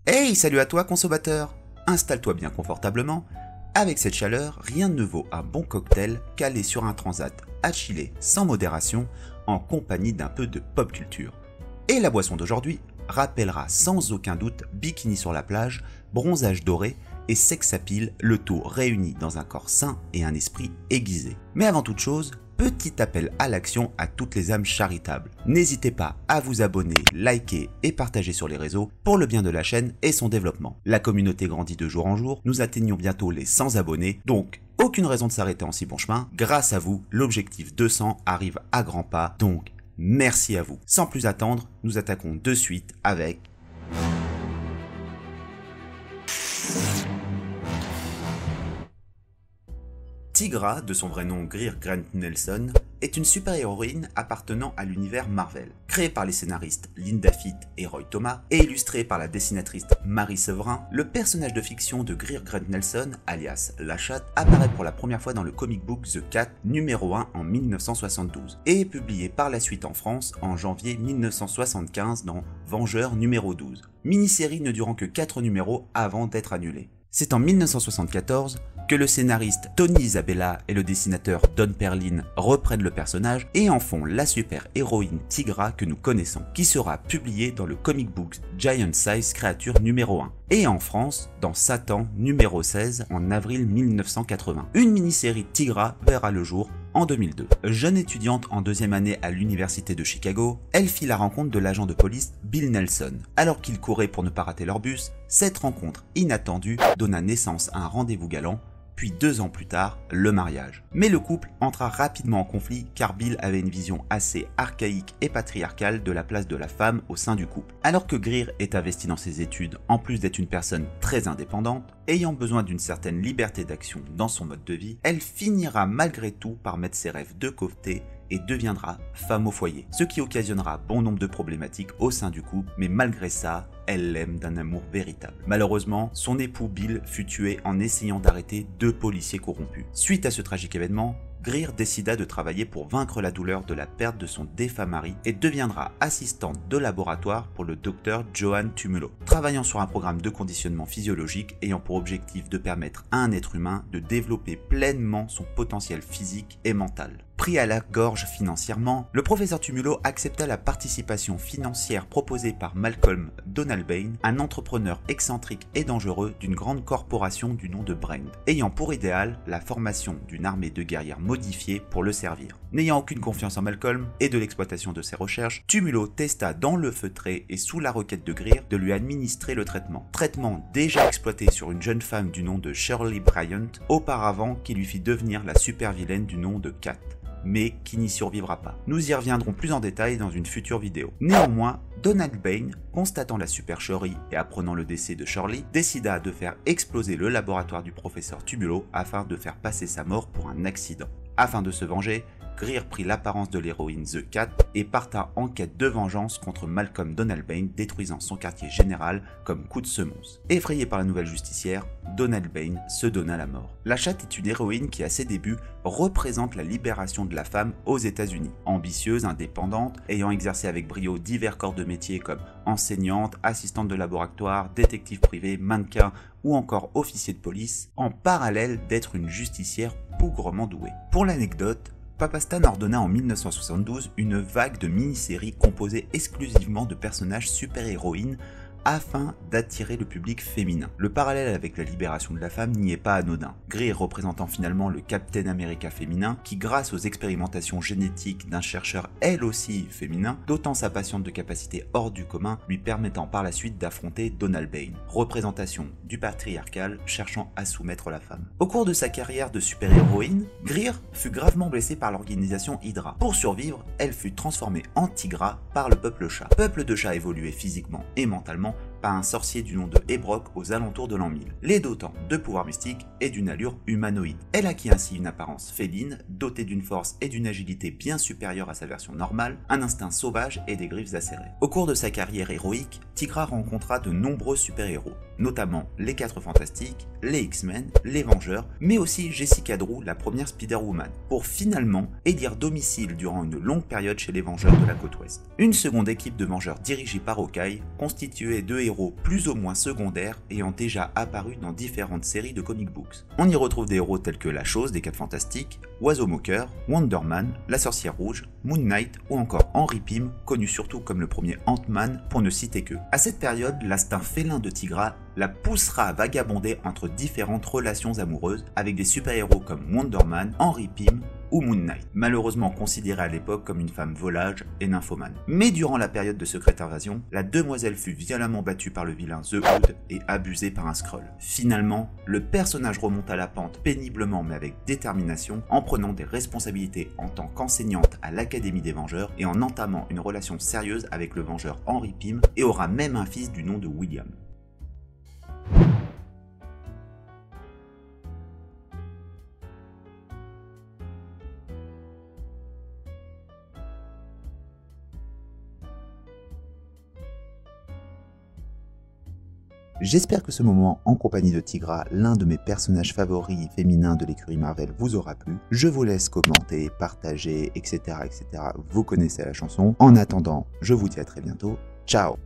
Hey, salut à toi consommateur! Installe-toi bien confortablement. Avec cette chaleur, rien ne vaut un bon cocktail calé sur un transat à chiller sans modération en compagnie d'un peu de pop culture. Et la boisson d'aujourd'hui rappellera sans aucun doute bikini sur la plage, bronzage doré et sex appeal, le tout réuni dans un corps sain et un esprit aiguisé. Mais avant toute chose, petit appel à l'action à toutes les âmes charitables. N'hésitez pas à vous abonner, liker et partager sur les réseaux pour le bien de la chaîne et son développement. La communauté grandit de jour en jour, nous atteignons bientôt les 100 abonnés, donc aucune raison de s'arrêter en si bon chemin. Grâce à vous, l'objectif 200 arrive à grands pas, donc merci à vous. Sans plus attendre, nous attaquons de suite avec... Tigra, de son vrai nom Greer Grant Nelson, est une super-héroïne appartenant à l'univers Marvel. Créée par les scénaristes Linda Fitt et Roy Thomas et illustrée par la dessinatrice Marie Severin, le personnage de fiction de Greer Grant Nelson, alias La Chatte, apparaît pour la première fois dans le comic book The Cat numéro 1 en 1972 et est publié par la suite en France en janvier 1975 dans Vengeurs numéro 12. Mini-série ne durant que 4 numéros avant d'être annulée. C'est en 1974 que le scénariste Tony Isabella et le dessinateur Don Perlin reprennent le personnage et en font la super-héroïne Tigra que nous connaissons, qui sera publiée dans le comic book Giant Size Creature numéro 1 et en France dans Satan numéro 16 en avril 1980. Une mini-série Tigra verra le jour en 2002. Jeune étudiante en deuxième année à l'université de Chicago, elle fit la rencontre de l'agent de police Bill Nelson. Alors qu'ils couraient pour ne pas rater leur bus, cette rencontre inattendue donna naissance à un rendez-vous galant, puis 2 ans plus tard, le mariage. Mais le couple entra rapidement en conflit car Bill avait une vision assez archaïque et patriarcale de la place de la femme au sein du couple. Alors que Greer est investi dans ses études, en plus d'être une personne très indépendante, ayant besoin d'une certaine liberté d'action dans son mode de vie, elle finira malgré tout par mettre ses rêves de côté et deviendra femme au foyer, ce qui occasionnera bon nombre de problématiques au sein du couple, mais malgré ça, elle l'aime d'un amour véritable. Malheureusement, son époux Bill fut tué en essayant d'arrêter 2 policiers corrompus. Suite à ce tragique événement, Greer décida de travailler pour vaincre la douleur de la perte de son défunt mari et deviendra assistante de laboratoire pour le docteur Johan Tumulo, travaillant sur un programme de conditionnement physiologique ayant pour objectif de permettre à un être humain de développer pleinement son potentiel physique et mental. Pris à la gorge financièrement, le professeur Tumulo accepta la participation financière proposée par Malcolm Donalbain, un entrepreneur excentrique et dangereux d'une grande corporation du nom de Brand, ayant pour idéal la formation d'une armée de guerrières modifiée pour le servir. N'ayant aucune confiance en Malcolm et de l'exploitation de ses recherches, Tumulo testa dans le feutré et sous la requête de Greer de lui administrer le traitement. Traitement déjà exploité sur une jeune femme du nom de Shirley Bryant, auparavant qui lui fit devenir la super-vilaine du nom de Cat, mais qui n'y survivra pas. Nous y reviendrons plus en détail dans une future vidéo. Néanmoins, Donalbain, constatant la supercherie et apprenant le décès de Shirley, décida de faire exploser le laboratoire du professeur Tumulo afin de faire passer sa mort pour un accident. Afin de se venger, Greer prit l'apparence de l'héroïne The Cat et parta en quête de vengeance contre Malcolm Donalbain, détruisant son quartier général comme coup de semonce. Effrayé par la nouvelle justicière, Donalbain se donna la mort. La Chatte est une héroïne qui à ses débuts représente la libération de la femme aux États-Unis. Ambitieuse, indépendante, ayant exercé avec brio divers corps de métier comme enseignante, assistante de laboratoire, détective privé, mannequin ou encore officier de police, en parallèle d'être une justicière bougrement douée. Pour l'anecdote, Papastan ordonna en 1972 une vague de mini-séries composée exclusivement de personnages super-héroïnes afin d'attirer le public féminin. Le parallèle avec la libération de la femme n'y est pas anodin. Greer représentant finalement le Captain America féminin qui, grâce aux expérimentations génétiques d'un chercheur elle aussi féminin, dotant sa patiente de capacités hors du commun, lui permettant par la suite d'affronter Donalbain, représentation du patriarcal cherchant à soumettre la femme. Au cours de sa carrière de super-héroïne, Greer fut gravement blessée par l'organisation Hydra. Pour survivre, elle fut transformée en Tigra par le peuple chat. Peuple de chats évolué physiquement et mentalement par un sorcier du nom de Hebrock aux alentours de l'an 1000, les dotant de pouvoirs mystiques et d'une allure humanoïde. Elle acquit ainsi une apparence féline, dotée d'une force et d'une agilité bien supérieure à sa version normale, un instinct sauvage et des griffes acérées. Au cours de sa carrière héroïque, Tigra rencontra de nombreux super-héros, notamment les 4 Fantastiques, les X-Men, les Vengeurs, mais aussi Jessica Drew, la première Spider-Woman, pour finalement élire domicile durant une longue période chez les Vengeurs de la côte ouest. Une seconde équipe de Vengeurs dirigée par Hawkeye, constituée de héros plus ou moins secondaires ayant déjà apparu dans différentes séries de comic books. On y retrouve des héros tels que la Chose des 4 Fantastiques, Oiseau Moqueur, Wonder Man, la Sorcière Rouge, Moon Knight ou encore Henry Pym, connu surtout comme le premier Ant-Man pour ne citer que. À cette période, l'instinct félin de Tigra la poussera à vagabonder entre différentes relations amoureuses avec des super-héros comme Wonder Man, Henry Pym ou Moon Knight, malheureusement considérée à l'époque comme une femme volage et nymphomane. Mais durant la période de Secret Invasion, la demoiselle fut violemment battue par le vilain The Hood et abusée par un Skrull. Finalement, le personnage remonte à la pente péniblement mais avec détermination en prenant des responsabilités en tant qu'enseignante à l'Académie des Vengeurs et en entamant une relation sérieuse avec le Vengeur Henry Pym et aura même un fils du nom de William. J'espère que ce moment en compagnie de Tigra, l'un de mes personnages favoris féminins de l'écurie Marvel, vous aura plu. Je vous laisse commenter, partager, etc. Vous connaissez la chanson. En attendant, je vous dis à très bientôt. Ciao!